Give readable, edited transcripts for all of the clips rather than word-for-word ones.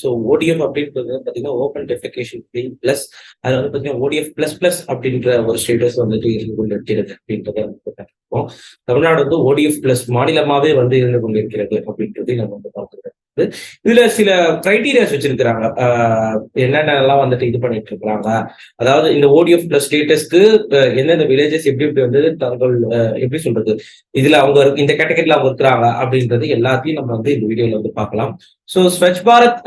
So OTF அப்படின்றது பார்த்தீங்கன்னா open defecation free plus அது வந்து பார்த்தீங்கன்னா ஓடிஎஃப் பிளஸ் பிளஸ் அப்படின்ற ஒரு ஸ்டேட்டஸ் வந்துட்டு இருந்து கொண்டிருக்கிறது அப்படின்றத பார்த்துருக்கோம். தமிழ்நாடு வந்து ஓடிஎஃப் பிளஸ் மாநிலமாவே வந்து இருந்து கொண்டிருக்கிறது அப்படின்றது நம்ம வந்து பார்த்துருக்கோம். இதுல சில கிரைட்டீரியாஸ் வச்சிருக்கிறாங்க. என்னென்னலாம் வந்துட்டு இது பண்ணிட்டு இருக்கிறாங்க, அதாவது இந்த ஓடிஎஃப் பிளஸ் ஸ்டேட்டஸ்க்கு எந்தெந்த வில்லேஜஸ் எப்படி எப்படி வந்து தங்கள் எப்படி சொல்றது இதுல அவங்க இந்த கேட்டகரியில அவங்க இருக்கிறாங்க அப்படின்றது எல்லாத்தையும் நம்ம வந்து இந்த வீடியோல வந்து பார்க்கலாம். ஸோ ஸ்வச் பாரத்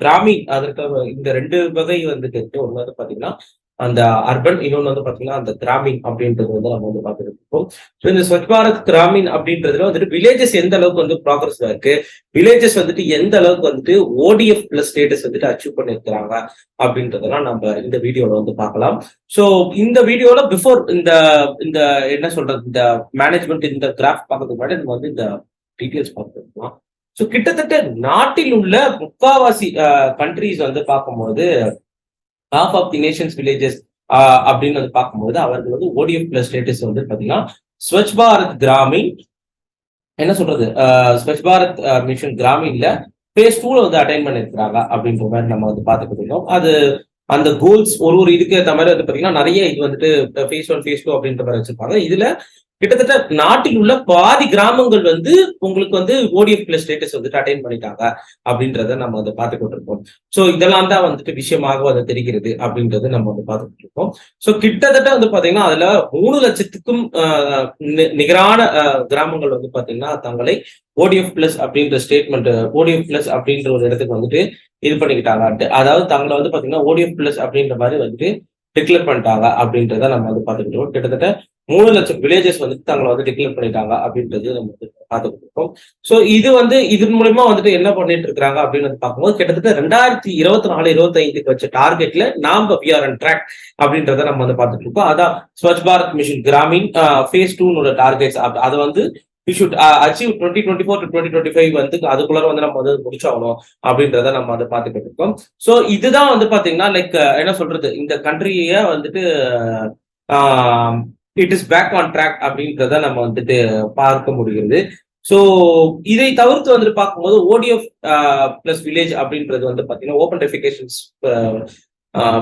கிராமின் அதற்கு இந்த ரெண்டு வகை வந்துட்டு இருக்கு. ஒன்று வந்து பாத்தீங்கன்னா அந்த அர்பன், இன்னொன்று வந்து பாத்தீங்கன்னா அந்த கிராமின் அப்படின்றது வந்து நம்ம வந்து பார்த்துட்டு இருக்கோம். ஸோ இந்த ஸ்வச் பாரத் கிராமின் அப்படின்றதுல வந்துட்டு வில்லேஜஸ் எந்த அளவுக்கு வந்து ப்ராக்ரஸ் இருக்கு, வில்லேஜஸ் வந்துட்டு எந்த அளவுக்கு வந்துட்டு ஓடிஎஃப் பிளஸ் ஸ்டேட்டஸ் வந்துட்டு அச்சீவ் பண்ணிருக்கிறாங்க அப்படின்றதெல்லாம் நம்ம இந்த வீடியோல வந்து பார்க்கலாம். ஸோ இந்த வீடியோல பிஃபோர் இந்த இந்த என்ன சொல்றது இந்த மேனேஜ்மெண்ட் இந்த கிராஃப் பார்க்கறதுக்கு முன்னாடி நம்ம வந்து இந்த டீட்டெயில்ஸ் பார்த்துருக்கலாம். ஸோ கிட்டத்தட்ட நாட்டில் உள்ள முக்காவாசி கண்ட்ரிஸ் வந்து பார்க்கும்போது half of the nation's villages அப்படின்னு வந்து பார்க்கும்போது அவர்கள் வந்து ஓடிஎஃப் பிளஸ் ஸ்டேட்டஸ் வந்து பாத்தீங்கன்னா ஸ்வச் பாரத் கிராமின் என்ன சொல்றது ஸ்வச் பாரத் மிஷன் கிராமின்ல phase 2 வந்து அட்டைன் பண்ணிருக்கிறாங்க அப்படின்ற மாதிரி நம்ம வந்து பார்த்துக்கிட்டு இருக்கோம். அது அந்த கோல்ஸ் ஒரு இதுக்கு ஏற்ற மாதிரி வந்து பாத்தீங்கன்னா நிறைய இது வந்துட்டு phase 1 phase 2 அப்படின்ற மாதிரி வச்சிருப்பாங்க. இதுல கிட்டத்தட்ட நாட்டில் உள்ள பாதி கிராமங்கள் வந்து உங்களுக்கு வந்து ஓடிஎஃப் பிளஸ் ஸ்டேட்டஸ் வந்துட்டு அட்டைன் பண்ணிட்டாங்க அப்படின்றத நம்ம வந்து பார்த்துக்கிட்டு இருக்கோம். ஸோ இதெல்லாம் தான் வந்துட்டு விஷயமாக வந்து தெரிகிறது அப்படின்றது நம்ம வந்து பார்த்துக்கிட்டு இருக்கோம். ஸோ கிட்டத்தட்ட வந்து பாத்தீங்கன்னா அதுல 3 லட்சத்துக்கும் நிகரான கிராமங்கள் வந்து பாத்தீங்கன்னா தங்களை ஓடிஎஃப் பிளஸ் அப்படின்ற ஸ்டேட்மெண்ட் ஓடிஎஃப் பிளஸ் அப்படின்ற ஒரு இடத்துக்கு வந்துட்டு இது பண்ணிக்கிட்டாங்க. அதாவது தங்களை வந்து பாத்தீங்கன்னா ஓடிஎஃப் பிளஸ் அப்படின்ற மாதிரி வந்துட்டு டிக்ளேர் பண்ணிட்டாங்க அப்படின்றத நம்ம வந்து பார்த்துக்கிட்டு இருக்கோம். கிட்டத்தட்ட 3 லட்சம் வில்லேஜஸ் வந்து தங்களை வந்து டிக்ளேர் பண்ணிட்டாங்க அப்படின்றது நம்ம வந்து பார்த்துக்கிட்டு இருக்கோம். ஸோ இது வந்து இதன் மூலமா வந்துட்டு என்ன பண்ணிட்டு இருக்காங்க அப்படின்னு வந்து பார்க்கும்போது கிட்டத்தட்ட 2024-25 வச்ச டார்கெட்ல நாம வி ஆர் ஆன் ட்ராக் அப்படின்றத நம்ம வந்து பார்த்துட்டு இருக்கோம். அதான் Swachh Bharat mission Gramin phase 2 targets அதை வந்து we should achieve 2024 to 2025 வந்து அதுக்குள்ள வந்து நம்ம வந்து முடிச்சாகணும் அப்படின்றத நம்ம வந்து பார்த்துக்கிட்டு இருக்கோம். ஸோ இதுதான் வந்து பாத்தீங்கன்னா லைக் என்ன சொல்றது இந்த கண்ட்ரியை வந்துட்டு it is back on track அப்படின்றத நம்ம வந்துட்டு பார்க்க முடிகிறது. ஸோ இதை தவிர்த்து வந்துட்டு பார்க்கும்போது ஓடிஎஃப் பிளஸ் வில்லேஜ் அப்படின்றது வந்து பாத்தீங்கன்னா ஓப்பன் டெஃபிகேஷன்ஸ்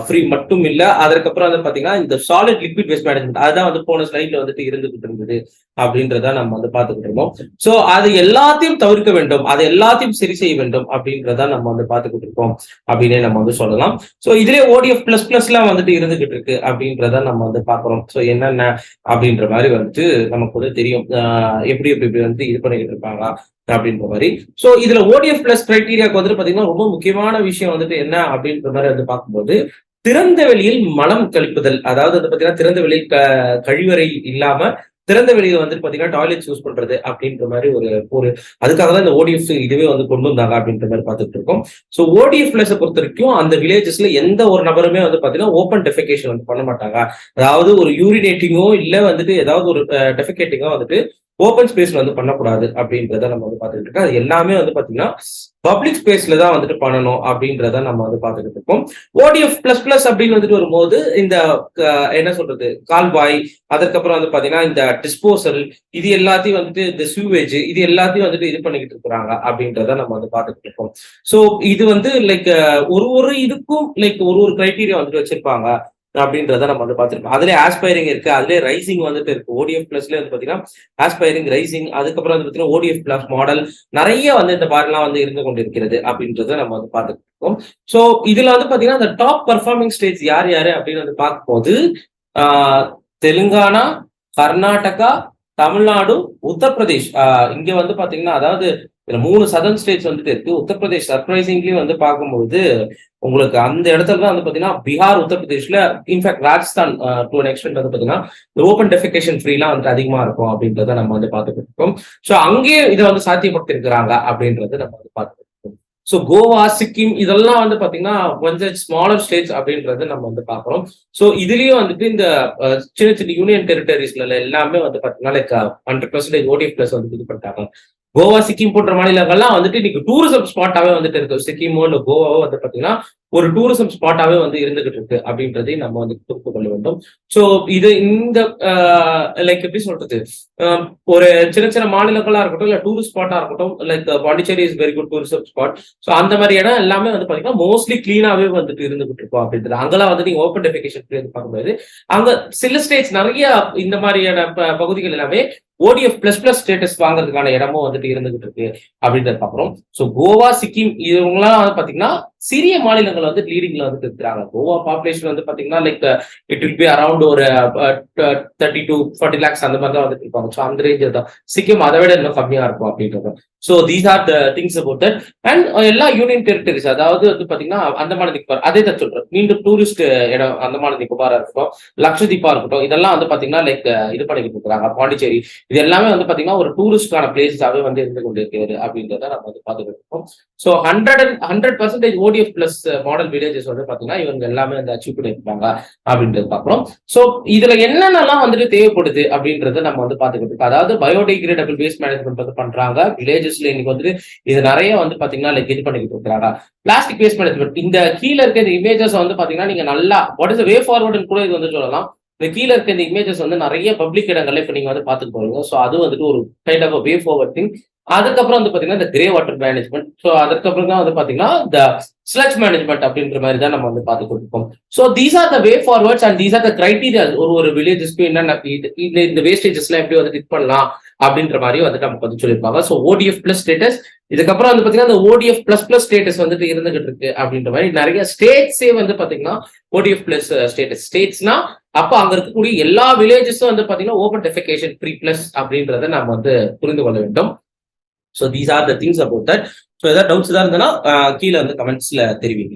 ஃப்ரீ மட்டும் இல்ல, அதுக்கப்புறம் வந்து பாத்தீங்கன்னா இந்த சாலிட் லிக்விட் வேஸ்ட் மேனேஜ்மெண்ட் அதுதான் வந்து போன ஸ்லைட்ல வந்துட்டு இருந்துகிட்டு இருந்தது அப்படின்றத நம்ம வந்து பார்த்துக்கிட்டு இருக்கோம். ஸோ அது எல்லாத்தையும் தவிர்க்க வேண்டும், அது எல்லாத்தையும் சரி செய்ய வேண்டும் அப்படின்றத நம்ம வந்து பார்த்துக்கிட்டு இருக்கோம் அப்படின்னே நம்ம வந்து சொல்லலாம். ஸோ இதுலேயே ஓடிஎஃப் பிளஸ் பிளஸ்லாம் வந்துட்டு இருந்துகிட்டு இருக்கு அப்படின்றத நம்ம வந்து பார்க்குறோம். ஸோ என்னென்ன அப்படின்ற மாதிரி வந்துட்டு நமக்கு வந்து தெரியும் எப்படி எப்படி வந்து இது பண்ணிக்கிட்டு இருப்பாங்க அப்படின்ற மாதிரி. ஸோ இதுல ஓடிஎஃப் பிளஸ் கிரைட்டீரியாவுக்கு வந்துட்டு பாத்தீங்கன்னா ரொம்ப முக்கியமான விஷயம் வந்துட்டு என்ன அப்படின்ற மாதிரி வந்து பார்க்கும்போது திறந்த வெளியில் மலம் கழிப்புதல், அதாவது வந்து பாத்தீங்கன்னா திறந்த வெளியில் கழிவறை இல்லாம திறந்த வெளியில வந்துட்டு பாத்தீங்கன்னா டாய்லெட்ஸ் யூஸ் பண்றது அப்படின்ற மாதிரி ஒரு அதுக்காக தான் இந்த ஓடிஎஃப் இதுவே வந்து கொண்டு வந்தாங்க அப்படின்ற மாதிரி பார்த்துட்டு இருக்கோம். ஸோ ஓடிஎஃப் பிளஸ் பொறுத்த வரைக்கும் அந்த வில்லேஜஸ்ல எந்த ஒரு நபருமே வந்து பாத்தீங்கன்னா ஓப்பன் டெஃபிகேஷன் வந்து பண்ண மாட்டாங்க. அதாவது ஒரு யூரினேட்டிங்கோ இல்ல வந்துட்டு ஏதாவது ஒரு டெஃபிகேட்டிங்கோ வந்துட்டு ஓப்பன் ஸ்பேஸ்ல வந்து பண்ணக்கூடாது அப்படின்றத நம்ம வந்து பார்த்துட்டு இருக்கோம். அது எல்லாமே வந்து பாத்தீங்கன்னா பப்ளிக் ஸ்பேஸ்ல தான் வந்துட்டு பண்ணணும் அப்படின்றத நம்ம வந்து பார்த்துட்டு இருக்கோம். ஓடிஎஃப் பிளஸ் பிளஸ் அப்படின்னு வந்துட்டு வரும்போது இந்த என்ன சொல்றது கால்வாய், அதுக்கப்புறம் வந்து பாத்தீங்கன்னா இந்த டிஸ்போசல், இது எல்லாத்தையும் வந்துட்டு இந்த சியூவேஜ் இது எல்லாத்தையும் வந்துட்டு இது பண்ணிக்கிட்டு இருக்கிறாங்க அப்படின்றத நம்ம வந்து பார்த்துட்டு இருக்கோம். ஸோ இது வந்து லைக் ஒரு இதுக்கும் லைக் ஒரு கிரைட்டீரியா வந்துட்டு வச்சிருப்பாங்க அப்படின்றத நம்ம வந்து பார்த்துருக்கோம். அதுலேயே ஆஸ்பைரிங் இருக்கு, அதுலேயே ரைசிங் வந்துட்டு இருக்கு. ஓடிஎஃப் பிளஸ்ல வந்து பாத்தீங்கன்னா ஆஸ்பைரிங், ரைசிங், அதுக்கப்புறம் வந்து பாத்தீங்கன்னா ஓடிஎஃப் பிளஸ் மாடல் நிறைய வந்து இந்த மாதிரிலாம் வந்து இருந்து கொண்டிருக்கிறது அப்படின்றத நம்ம வந்து பார்த்துட்டு இருக்கோம். ஸோ இதுல வந்து பாத்தீங்கன்னா அந்த டாப் பர்ஃபார்மிங் ஸ்டேட்ஸ் யார் யாரு அப்படின்னு வந்து பார்க்கும்போது தெலுங்கானா, கர்நாடகா, தமிழ்நாடு, உத்தரப்பிரதேஷ். இங்க வந்து பாத்தீங்கன்னா அதாவது 3 சதர்ன் ஸ்டேட்ஸ் வந்துட்டு இருக்கு. உத்தரப்பிரதேஷ் சர்ப்ரைசிங்லி வந்து பார்க்கும்போது உங்களுக்கு அந்த இடத்துல தான் வந்து பாத்தீங்கன்னா பீகார், உத்தரப்பிரதேஷ்ல in fact Rajasthan to an extent வந்து பாத்தீங்கன்னா இந்த ஓப்பன் டெஃபிகேஷன் ஃப்ரீலாம் வந்து அதிகமா இருக்கும் அப்படின்றத நம்ம வந்து பார்த்துட்டு இருக்கோம். ஸோ அங்கேயே இதை வந்து சாத்தியப்படுத்தி இருக்கிறாங்க அப்படின்றது நம்ம வந்து பார்த்துட்டு இருக்கோம். ஸோ கோவா, சிக்கிம் இதெல்லாம் வந்து பாத்தீங்கன்னா கொஞ்சம் ஸ்மாலர் ஸ்டேட்ஸ் அப்படின்றது நம்ம வந்து பார்க்குறோம். ஸோ இதுலயும் வந்துட்டு இந்த சின்ன சின்ன யூனியன் டெரிட்டரிஸ்ல எல்லாமே வந்து பாத்தீங்கன்னா லைக் 100% ஓடிஎஃப் பிளஸ் வந்து இது பண்ணிட்டாங்க. கோவா, சிக்கிம் போன்ற மாநிலங்கள்லாம் வந்துட்டு இன்னைக்கு டூரிசம் ஸ்பாட்டாவே வந்துட்டு இருக்கு. சிக்கிமோ இல்ல கோவாவோ வந்து பாத்தீங்கன்னா ஒரு டூரிசம் ஸ்பாட்டாவே வந்து இருந்துகிட்டு இருக்கு அப்படின்றதை நம்ம வந்து புரிந்து கொள்ள வேண்டும். ஸோ இது இந்த லைக் எப்படி சொல்றது, ஒரு சின்ன சின்ன மாநிலங்களா இருக்கட்டும், இல்ல டூரிஸ்ட் ஸ்பாட்டா இருக்கட்டும், like Pondicherry is very good tourism spot. So அந்த மாதிரி இடம் எல்லாமே வந்து பாத்தீங்கன்னா மோஸ்ட்லி கிளீனாவே வந்துட்டு இருந்துகிட்டு இருக்கும் அப்படின்றது. அங்கெல்லாம் வந்து நீங்க ஓப்பன் டெஃபிகேஷன் ஃப்ரீ பார்க்கும்போது அங்க சில ஸ்டேட்ஸ் நிறைய இந்த மாதிரியான பகுதிகள் எல்லாமே ODF ++ ஸ்டேட்டஸ் வாங்குறதுக்கான இடமும் வந்துட்டு இருந்துகிட்டு இருக்கு அப்படின்றத பாக்குறோம். ஸோ கோவா, சிக்கிம் இவங்கலாம் வந்து பாத்தீங்கன்னா சிறிய மாநிலங்கள் வந்து லீடிங்ல வந்துட்டு இருக்கிறாங்க. கோவா பாப்புலேஷன் வந்து பாத்தீங்கன்னா like it will be around ஒரு 30 to 40 lakhs அந்த மாதிரி தான் வந்துட்டு இருப்பாங்க. ஸோ அந்த ரேஞ்ச் தான். சிக்கிம் அதை விட இன்னும் கம்மியா இருக்கும் அப்படின்றது. So these are the things about that. And எல்லா யூனியன் டெரிட்டரிஸ், அதாவது வந்து பாத்தீங்கன்னா அந்தமான நிக்கோபார், அதே தான் சொல்றேன். மீண்டும் டூரிஸ்ட் இடம் அந்தமான நிக்கோபாரா இருக்கட்டும், லட்சதீபா இருக்கட்டும், இதெல்லாம் வந்து பாத்தீங்கன்னா லைக் இது பண்ணிக்கிட்டு இருக்கிறாங்க. பாண்டிச்சேரி இது எல்லாமே வந்து பாத்தீங்கன்னா ஒரு டூரிஸ்டான பிளேஸாவே வந்து இருந்து கொண்டு இருக்கிறது அப்படின்றத நம்ம வந்து பார்த்துட்டு இருக்கோம். So 100% ODF plus model villages வந்து பாத்தீங்கன்னா இவங்க எல்லாமே வந்து அச்சீவ் பண்ணியிருப்பாங்க அப்படின்றது பாக்குறோம். ஸோ இதுல என்னென்னலாம் வந்துட்டு தேவைப்படுது அப்படின்றத நம்ம வந்து பாத்துக்கிட்டு இருக்கோம். அதாவது பயோடிகிரேடபிள் வேஸ்ட் மேனேஜ்மெண்ட் வந்து பண்றாங்க வில்லேஜஸ்ல. இன்னைக்கு வந்து இது நிறைய வந்து பாத்தீங்கன்னா லைக் இது பண்ணிக்கிட்டு இருக்கிறாங்க. பிளாஸ்டிக் வேஸ்ட் மேனேஜ்மெண்ட், இந்த கீழே இருக்க இந்த இமேஜஸ் வந்து பாத்தீங்கன்னா நீங்க நல்லா வாட் இஸ் வே ஃபார்வர்டுன்னு கூட இது வந்து சொல்லலாம். இந்த கீழே இருக்க இந்த இமேஜஸ் வந்து நிறைய பப்ளிக் இடங்கள்ல இப்ப நீங்க வந்து பாத்துட்டு போறீங்க. ஸோ அது வந்துட்டு ஒரு kind of way forward thing. அதுக்கப்புறம் வந்து பாத்தீங்கன்னா இந்த கிரே வாட்டர் மேனேஜ்மெண்ட். ஸோ அதுக்கப்புறம் தான் வந்து பாத்தீங்கன்னா இந்த ஸ்லட்ஜ் மேனேஜ்மெண்ட் அப்படின்ற மாதிரி தான் நம்ம வந்து பார்த்துட்டு இருக்கோம். So these are the way forwards and these are the criteria. ஒரு வில்லேஜஸ்க்கு என்னென்ன இந்த வேஸ்டேஜஸ்லாம் எப்படி வந்து டிக் பண்ணலாம் அப்படின்ற மாதிரி வந்துட்டு நமக்கு வந்து சொல்லியிருப்பாங்க. ஸோ ODF plus ஸ்டேட்டஸ், இதுக்கப்புறம் வந்து பாத்தீங்கன்னா இந்த ODF ++ ஸ்டேட்டஸ் வந்துட்டு இருந்துகிட்டு இருக்கு அப்படின்ற மாதிரி நிறைய ஸ்டேட்ஸே வந்து பாத்தீங்கன்னா ODF plus ஸ்டேட்டஸ். ஸ்டேட்ஸ்னா அப்ப அங்க இருக்கக்கூடிய எல்லா வில்லேஜஸும் வந்து பாத்தீங்கன்னா ஓபன் டெஃபிகேஷன் ஃப்ரீ பிளஸ் அப்படின்றத நம்ம வந்து புரிந்து கொள்ள வேண்டும். So these are the things about that. So ஏதாவது டவுட்ஸ் தான் இருந்ததுன்னா கீழே வந்து கமெண்ட்ஸ்ல தெரிவிங்க.